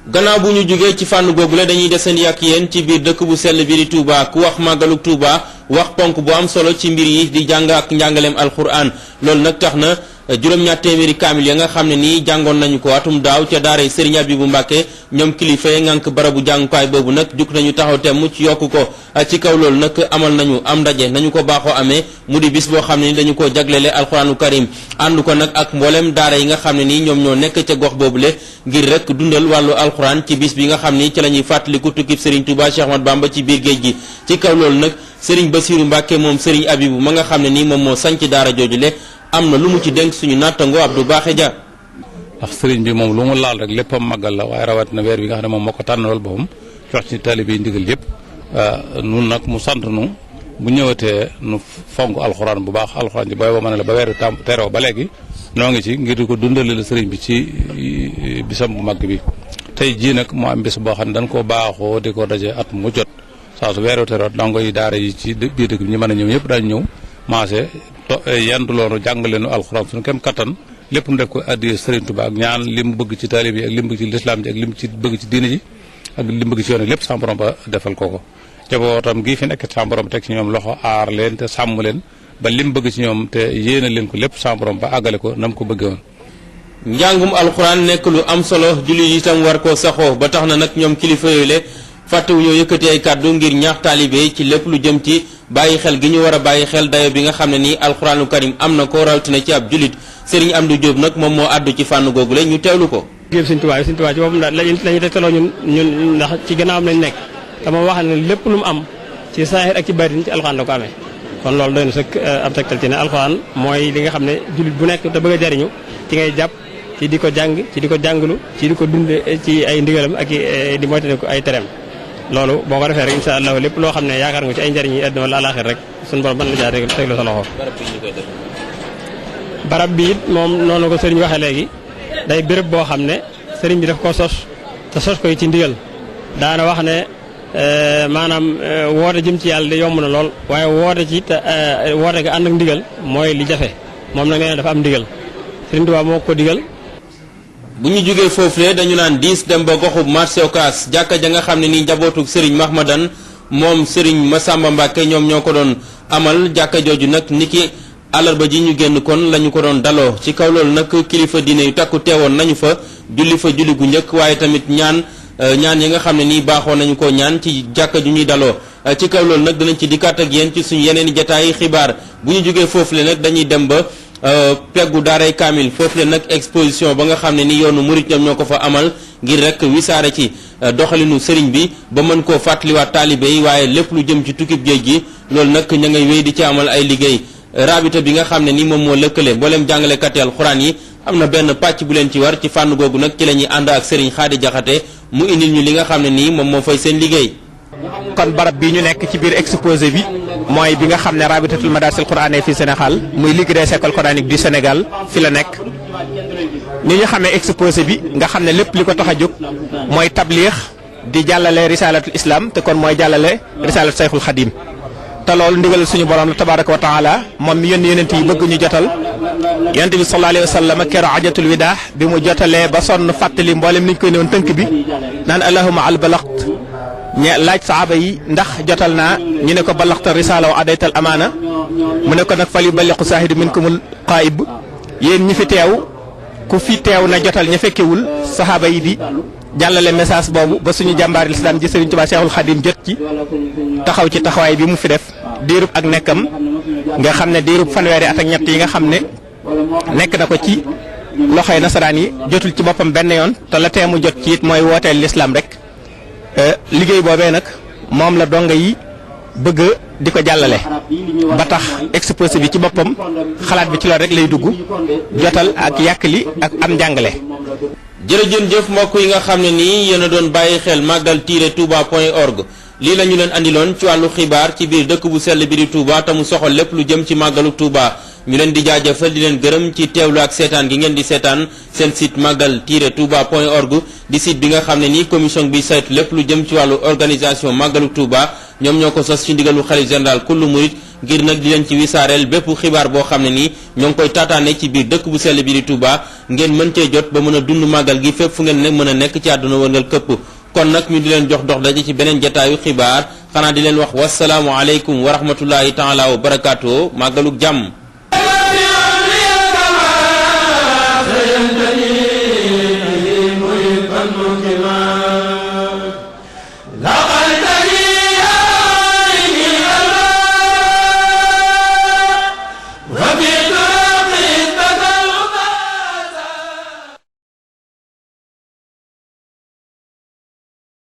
gannaaw bu ñu jógee ci fànn googu la dañuy desandi ak yéen ci biir dëkk bu sell bi di Touba ku wax màggalu Touba wax ponk bu am solo ci mbir yi di jàng ak njàngaleem alxuraan loolu nag tax na juróom-ñaar téeméeri kaamil ya nga xam ne nii jàngoon nañu ko atum daaw ca daaray Serigne Abibou Mbacke ñoom kilifa yi ngànk barabu jàngukaay boobu nag jug nañu taxaw temm ci yokku ko ci kaw loolu nag amal nañu am ndaje nañu ko baaxoo amee mu di bis boo xam ne ni dañu ko jaglele alxuraanu karim ànd ko nag ak mboolem daara yi nga xam ne nii ñoom ñoo nekk ca gox boobule ngir rek dundal wàllu alxuraan ci bis bi nga xam ni ci la ñuy fàttaliku tukkib Serigne Touba Cheikh Ahmadou Bamba ci biir géej gi ci kaw loolu nag Serigne Bassirou Mbacke moom Serigne Abibou ma nga xam ne nii moom moo sanc daara joojule am na lu mu ci dénk suñu nattango Abdou Baaxe Dia ndax sëriñ bi moom lu mu laal rek léppam màggal la waaye rawat na weer bi nga xam ne moom moo ko tànnal boppam jox ci taalibe yi ndigal yëpp nun nag mu sant nu bu ñëwatee nu fonk alxuraan bu baax alxuraan ji booy ba mën a la ba weeru tam teroo ba léegi noo ngi ci ngir di ko dundale la sëriñ bi ci bisam bu mag bi tey jii nag mu am bis boo xam ne dañ koo baaxoo di ko daje at mu jot saa su weeru teroo dongo yi daara yi ci biir dëkk bi ñu mën a ñëw ñëpp daañu ñëw maase yendu loonu jàngaleenu alxuraan suñu kem kattan lépp mu def ko addi Serigne Touba ak ñaan li mu bëgg ci taalib yi ak li mu bëgg ci lislaam ji ak li mu ci bëgg ci diine ji ak li mu bëgg ci yoon lépp sama borom ba defal ko jabootam gii fi nekk sama borom teg ci ñoom loxo aar leen te sàmm leen ba li mu bëgg ci ñoom te yéene leen ko lépp sama borom ba àggale ko na mu ko bëggee woon. njàngum alxuraan nekk lu am solo jullit itam war koo saxoo ba tax na nag ñoom kilifa yooyu le fàttewuñoo yëkkati ay kàddu ngir ñaax taalibe ci lépp lu jëm ci bàyyi xel gi ñu war a bàyyi xel dayo bi nga xam ne nii alxuraanu karim am na ko rawatina ci ab jullit Serigne Amdou Diop nag moom moo àddu ci fànn googu la ñu teewlu ko. géeb Serigne Touba ci boppam lañu tegtaloo ñun ndax ci gannaawam lañ nekk te moom wax ne lépp lu mu am ci saahir ak ci baatin ci alxuraan la ko amee kon loolu doy na sëkk ab tegtal ci ne alxuraan mooy li nga xam ne jullit bu nekk te bëgg a jariñu ci ngay jàpp ci di ko jàng ci di ko jàngalu ci di ko dunde ci ay ndigalam ak di moytane ko ay tereem loolu boo ko defee rek incha allah lépp loo xam ne yaakaar nga ci ay njëriñ yi àddina wala àllaaxira rek suñu borom mën na caa teg la sa loxo. barab bi it moom noonu ko sëriñ waxee léegi day béréb boo xam ne sëriñ bi daf ko sos te sos ko ci ndigal daana wax ne maanaam woote jëm ci yàlla de yomb na lool waaye woote ci te woote ga ànd ak ndigal mooy li jafe moom nag nee na dafa am ndigal sëriñ Tuubaa moo ko digal. bu ñu jógee foofu le dañu naan diis dem ba goxub marché Ocass jàkka ja nga xam ne nii njabootug Serigne Mahmadan moom Serigne Massamba Mbacke ñoom ñoo ko doon amal jàkka jooju nag niki àllarba ji ñu génn kon la ñu ko doon daloo ci kaw loolu nag kilifa diine yu takku teewoon nañu fa julli gu njëkk waaye tamit ñaan yi nga xam ne nii baaxoo nañu ko ñaan ci jàkka ju ñuy daloo ci kaw loolu nag dinañ ci dikkaat ak yéen ci suñu yeneen i jotaayu xibaar bu ñu jógee foofu le nag dañuy dem ba peggu daaray kaamil foofu le nag exposition ba nga xam ne ni yoonu murit ñoom ñoo ko fa amal ngir rek wisaare ci doxalinu sëriñ bi ba mën koo fàttaliwaat taalibe yi waaye lépp lu jëm ci tukkib géej gi loolu nag ña ngay wéy di ci amal ay liggéey rabita bi nga xam ne ni moom moo lëkkale mboolem jàngalekat yi alxuraan yi am na benn pàcc bu leen ci war ci fànn googu nag ci la ñuy ànd ak sëriñ Xaadi Jaxate mu indil ñu li nga xam ne nii moom moo fay seen liggéey. kon barab bi ñu nekk ci biir exposé bi mooy bi nga xam ne rabitatul madarisil quraaniyya fi Sénégal muy ligue des écoles coraniques du Sénégal fi la nekk ni ñu xamee exposé bi nga xam ne lépp li ko tax a jóg mooy tabliix di jàllale risalatul islam te kon mooy jàllale risalatu sayxul xadim te loolu ndigal suñu borom la tabaraka wa taala moom mi yónni yonent yi bëgg ñu jotal yonent bi sallallahu alayhi wa sallam kero ajatul widaa bi mu jotalee ba sonn fàttali mboolem ni ñu koy newoon tënk bi naan allahumma al balagt laaj saaba yi ndax jotal naa ñu ne ko balaxta risala wa adaytal amaana mu ne ko nag fal yuballiqu saahidu minkumul qaayib yéen ñi fi teew ku fi teew na jotal ña fekkewul saxaaba yi di jàllale message boobu ba suñu jàmbaari lislaam ji Sëriñ Tuubaa Seexul Xadim jot ci taxaw ci taxawaay bi mu fi def diirub ak nekkam nga xam ne diirub fanweeri at ak ñett yi nga xam ne nekk na ko ci loxoy nasaraan yi jotul ci boppam benn yoon te la teemu jot ci it mooy wooteel lislaam rek liggéey boobee nag moom la donga yi bëgg di ko jàllale ba tax exposé bi ci boppam xalaat bi ci loolu rek lay dugg jotal ak yàkkali ak am njàngale. jërëjëf mbokk yi nga xam ne nii yéen a doon bàyyi xel màggal-touba.org lii la ñu leen andiloon ci wàllu xibaar ci biir dëkk bu sell bi di Touba te mu soxal lépp lu jëm ci màggalu Touba ñu leen di jaajëfal di leen gërëm ci teewlu ak seetaan gi ngeen di seetaan seen site màggal-touba.org di site bi nga xam ne nii commission bi saytu lépp lu jëm ci wàllu organisation màggalu Touba ñoom ñoo ko sos ci ndigalu xalif général kullu murit ngir nag di leen ci wisaareel bépp xibaar boo xam ne nii ñoo ngi koy taataane ci biir dëkk bu sell bi di Touba ngeen mën cee jot ba mën a dund màggal gi fépp fu ngeen ne mën a nekk ci àdduna wërngal këpp kon nag ñu di leen jox dox daje ci beneen jataayu xibaar xanaa di leen wax wasalaamu aleykum wa rahmatullahi taala wa barakaatu màggaluk jàmm. Come